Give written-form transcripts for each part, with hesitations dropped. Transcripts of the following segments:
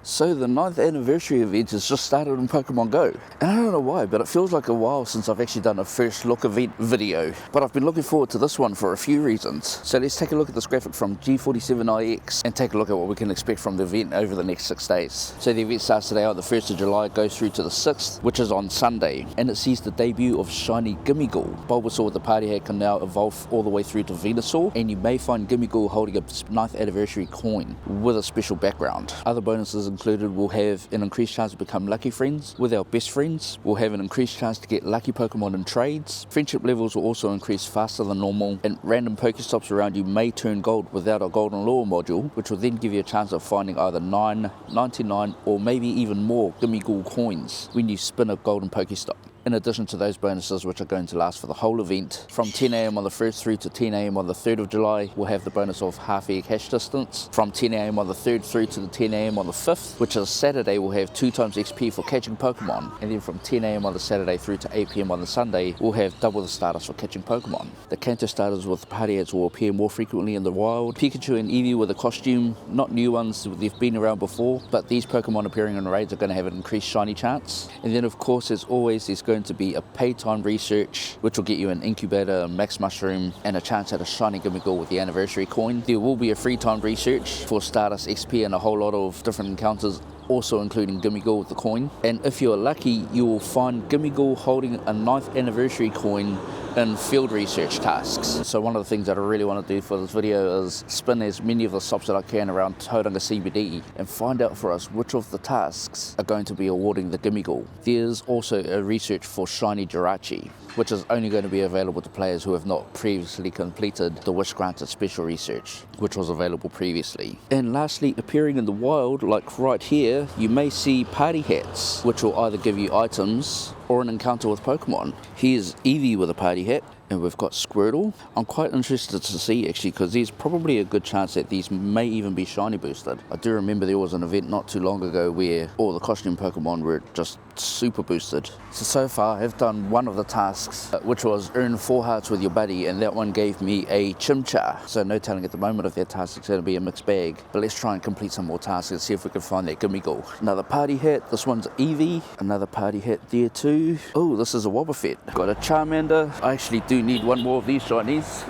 So the 9th anniversary event has just started in Pokemon Go. And I don't know why, but it feels like a while since I've actually done a first look event video. But I've been looking forward to this one for a few reasons. So let's take a look at this graphic from G47IX and take a look at what we can expect from the event over the next 6 days. So the event starts today on the 1st of July, goes through to the 6th, which is on Sunday. And it sees the debut of Shiny Gimmighoul. Bulbasaur with the party hat can now evolve all the way through to Venusaur. And you may find Gimmighoul holding a 9th anniversary coin with a special background. Other bonuses included will have an increased chance to become lucky friends with our best friends. We'll have an increased chance to get lucky Pokemon in trades. Friendship levels will also increase faster than normal, and random Pokestops around you may turn gold without a golden lure module, which will then give you a chance of finding either 9, 99 or maybe even more Gimmighoul coins when you spin a golden Pokestop. In addition to those bonuses, which are going to last for the whole event, from 10 AM on the 1st through to 10 AM on the 3rd of July, we'll have the bonus of half air cash distance. From 10 AM on the 3rd through to the 10 AM on the 5th, which is Saturday, we'll have 2 times XP for catching Pokemon. And then from 10 AM on the Saturday through to 8 PM on the Sunday, we'll have double the starters for catching Pokemon. The Kanto starters with party hats will appear more frequently in the wild. Pikachu and Eevee with a costume, not new ones, they've been around before, but these Pokemon appearing in raids are going to have an increased shiny chance. And then of course, as always, there's going to be a paid time research, which will get you an incubator, a max mushroom, and a chance at a Shiny Gimmighoul with the anniversary coin. There will be a free time research for Stardust XP and a whole lot of different encounters, also including Gimmighoul with the coin. And if you're lucky, you will find Gimmighoul holding a 9th anniversary coin in field research tasks. So one of the things that I really want to do for this video is spin as many of the stops that I can around Tauranga CBD and find out for us which of the tasks are going to be awarding the Gimmighoul. There's also a research for Shiny Jirachi, which is only going to be available to players who have not previously completed the Wish Granted Special Research, which was available previously. And lastly, appearing in the wild, like right here, you may see party hats, which will either give you items or an encounter with Pokemon. Here's Eevee with a party hat, and we've got Squirtle. I'm quite interested to see actually, because there's probably a good chance that these may even be shiny boosted. I do remember there was an event not too long ago where all the costume Pokemon were just super boosted. So far I've done one of the tasks, which was earn 4 hearts with your buddy, and that one gave me a Chimchar. So no telling at the moment if that task is going to be a mixed bag, but let's try and complete some more tasks and see if we can find that Gimmighoul. Another party hat, this one's Eevee, another party hat there too. Oh, this is a Wobbuffet. Got a Charmander. I actually do need one more of these shinies.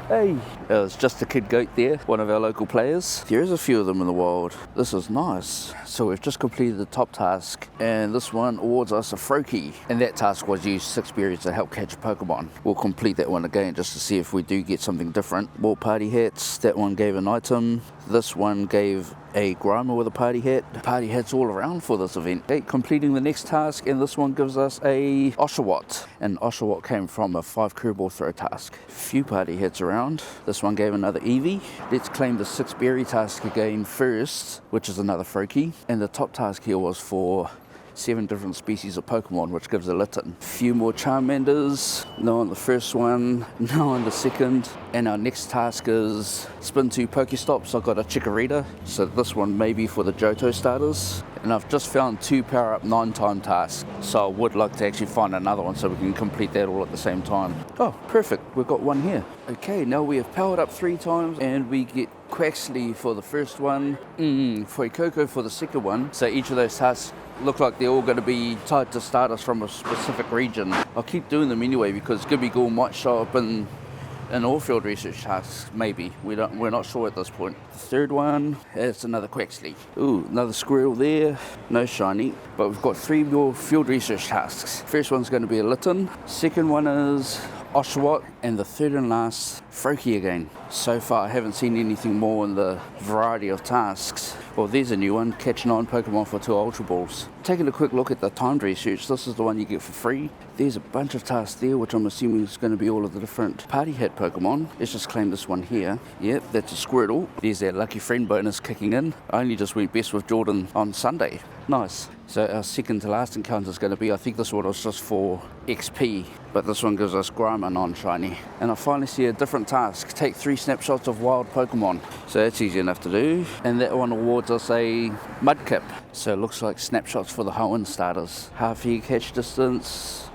Hey, it was just a kid goat there, one of our local players. There is a few of them in the wild. This is nice. So we've just completed the top task, and this one awards us a Froakie. And that task was use 6 berries to help catch a Pokemon. We'll complete that one again just to see if we do get something different. More party hats. That one gave an item. This one gave a Grimer with a party hat. Party hats all around for this event. Okay, completing the next task, and this one gives us a Oshawott. And Oshawott came from a 5 curveball throw task. Few party hats around. This one gave another Eevee. Let's claim the 6 berry task again first, which is another Froakie. And the top task here was for 7 different species of Pokemon, which gives a Litten. Few more Charmanders, no on the first one, no on the second. And our next task is spin 2 Pokestops. I've got a Chikorita, so this one may be for the Johto starters. And I've just found 2 power up 9-time tasks, so I would like to actually find another one so we can complete that all at the same time. Oh, perfect, we've got one here. Okay, now we have powered up 3 times, and we get Quaxley for the first one, Fuecoco for the second one. So each of those tasks look like they're all going to be tied to starters from a specific region. I'll keep doing them anyway because Gimmighoul might show up in all field research tasks, maybe. We're not sure at this point. The third one, it's another Quaxley. Ooh, another Squirrel there. No shiny, but we've got 3 more field research tasks. First one's going to be a Litten. Second one is Oshawott, and the third and last, Froakie again. So far I haven't seen anything more in the variety of tasks. Well, there's a new one, catch 9 Pokemon for 2 Ultra Balls. Taking a quick look at the timed research, this is the one you get for free. There's a bunch of tasks there, which I'm assuming is going to be all of the different party hat Pokemon. Let's just claim this one here. Yep, that's a Squirtle. There's that lucky friend bonus kicking in. I only just went best with Jordan on Sunday. Nice. So our second to last encounter is going to be, I think this one was just for XP, but this one gives us Grimer non-shiny. And I finally see a different task. Take 3 snapshots of wild Pokemon. So that's easy enough to do. And that one awards us a Mudkip. So it looks like snapshots for the Hoenn starters. Half year catch distance.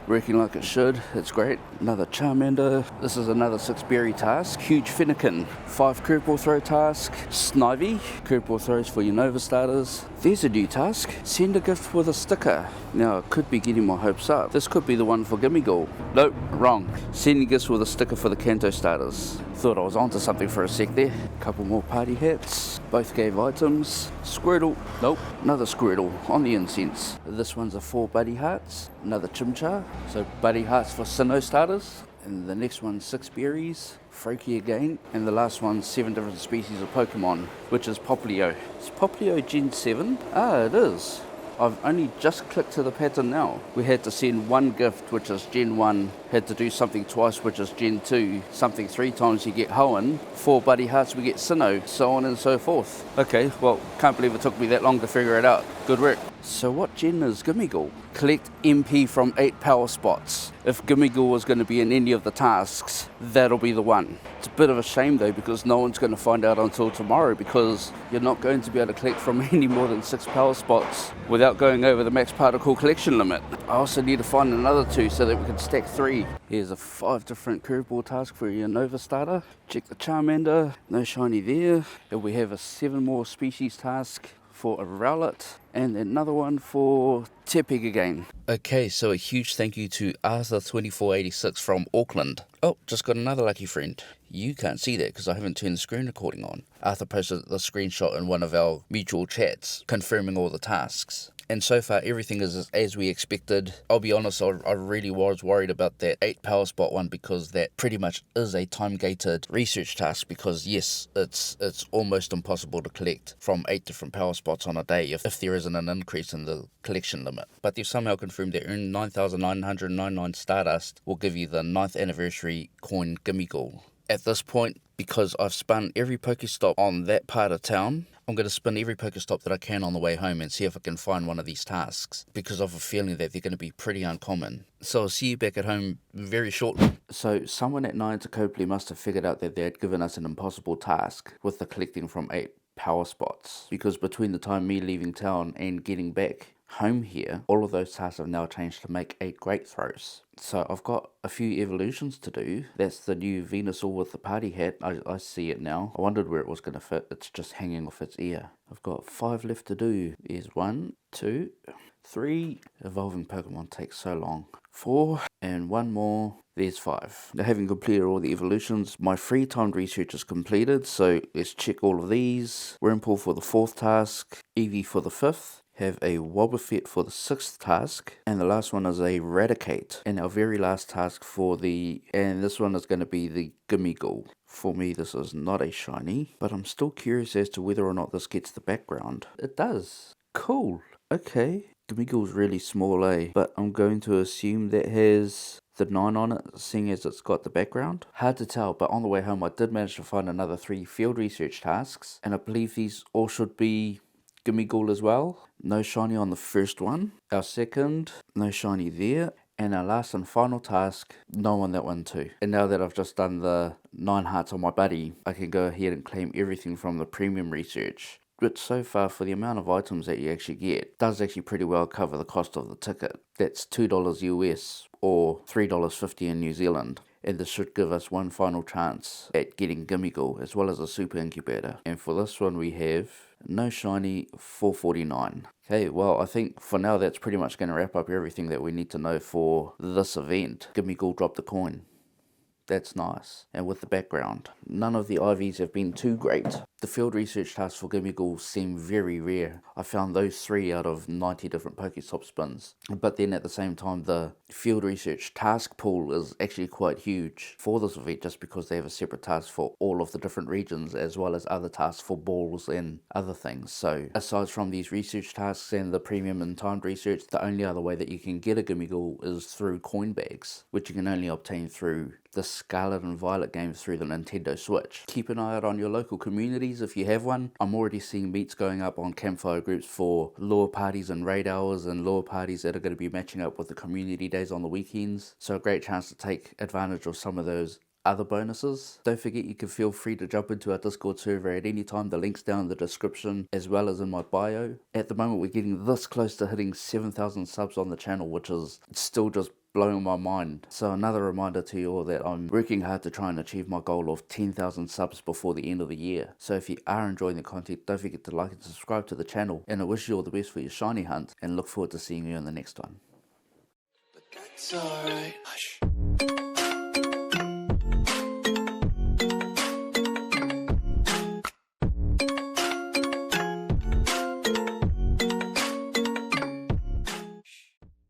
working like it should. It's great. Another Charmander. This is another 6-berry task. Huge Finnegan. 5 curveball throw task. Snivy. Curveball throws for your Nova starters. There's a new task. Send a gift with a sticker. Now, I could be getting my hopes up. This could be the one for Gimmighoul. Nope, wrong. Sending gifts with a sticker for the Kanto starters. Thought I was onto something for a sec there. Couple more party hats. Both gave items. Squirtle. Nope, another Squirtle on the incense. This one's a 4 buddy hearts. Another Chimchar. So buddy hearts for Sinnoh starters. And the next one's 6 berries. Froakie again. And the last one's 7 different species of Pokemon, which is Poplio. Is Poplio Gen 7? Ah, it is. I've only just clicked to the pattern now. We had to send 1 gift, which is Gen 1, had to do something twice, which is Gen 2, something 3 times you get Hoenn, 4 buddy hearts we get Sinnoh, so on and so forth. Okay, well, can't believe it took me that long to figure it out. Good work. So what gen is Gimmighoul? Collect MP from 8 power spots. If Gimmighoul was going to be in any of the tasks, that'll be the one. It's a bit of a shame though, because no one's going to find out until tomorrow, because you're not going to be able to collect from any more than 6 power spots without going over the max particle collection limit. I also need to find another 2 so that we can stack 3. Here's a 5 different curveball task for your Nova starter. Check the Charmander, no shiny there. And we have a 7 more species task for a Rowlet, and another one for Tepig again. Okay, so a huge thank you to Arthur2486 from Auckland. Oh, just got another lucky friend. You can't see that because I haven't turned the screen recording on. Arthur posted the screenshot in one of our mutual chats, confirming all the tasks. And so far, everything is as we expected. I'll be honest, I really was worried about that 8 power spot one, because that pretty much is a time-gated research task, because yes, it's almost impossible to collect from 8 different power spots on a day if there isn't an increase in the collection limit. But they've somehow confirmed that earn 9,999 Stardust will give you the 9th anniversary coin Gimmighoul. At this point, because I've spun every Pokestop on that part of town, I'm going to spin every Pokestop that I can on the way home and see if I can find one of these tasks, because I have a feeling that they're going to be pretty uncommon. So I'll see you back at home very shortly. So someone at Nine to Copley must have figured out that they had given us an impossible task with the collecting from 8 power spots, because between the time me leaving town and getting back home here, all of those tasks have now changed to make 8 great throws. So I've got a few evolutions to do. That's the new Venusaur with the party hat. I see it now. I wondered where it was going to fit. It's just hanging off its ear. I've got 5 left to do. There's 1, 2, 3. Evolving Pokemon takes so long. 4, and 1 more. There's 5. Now, having completed all the evolutions, my free timed research is completed, so let's check all of these. Wurmple for the 4th task, Eevee for the 5th, have a Wobbuffet for the 6th task, and the last one is a Raticate. And our very last task and this one is going to be the Gimmighoul. For me, this is not a shiny, but I'm still curious as to whether or not this gets the background. It does. Cool. Okay. Gimmighoul's really small, but I'm going to assume that has the 9 on it, seeing as it's got the background. Hard to tell, but on the way home I did manage to find another 3 field research tasks, and I believe these all should be Gimmighoul as well. No shiny on the first one. Our second, no shiny there. And our last and final task, no on that one too. And now that I've just done the 9 hearts on my buddy, I can go ahead and claim everything from the premium research, which so far, for the amount of items that you actually get, does actually pretty well cover the cost of the ticket. That's $2 US or $3.50 in New Zealand. And this should give us one final chance at getting Gimmighoul, as well as a super incubator. And for this one we have no shiny, $4.49. Okay, well, I think for now that's pretty much going to wrap up everything that we need to know for this event. Gimmighoul dropped the coin. That's nice. And with the background, none of the IVs have been too great. The field research tasks for Gimmighoul seem very rare. I found those 3 out of 90 different Pokestop spins. But then at the same time, the field research task pool is actually quite huge for this event, just because they have a separate task for all of the different regions, as well as other tasks for balls and other things. So aside from these research tasks and the premium and timed research, the only other way that you can get a Gimmighoul is through coin bags, which you can only obtain through the Scarlet and Violet games through the Nintendo Switch. Keep an eye out on your local communities if you have one. I'm already seeing meets going up on campfire groups for lure parties and raid hours, and lure parties that are going to be matching up with the community days on the weekends. So a great chance to take advantage of some of those other bonuses. Don't forget, you can feel free to jump into our Discord server at any time. The link's down in the description as well as in my bio. At the moment we're getting this close to hitting 7,000 subs on the channel, which is still just blowing my mind. So another reminder to you all that I'm working hard to try and achieve my goal of 10,000 subs before the end of the year. So if you are enjoying the content, don't forget to like and subscribe to the channel, and I wish you all the best for your shiny hunt and look forward to seeing you in the next one. But that's alright. Hush.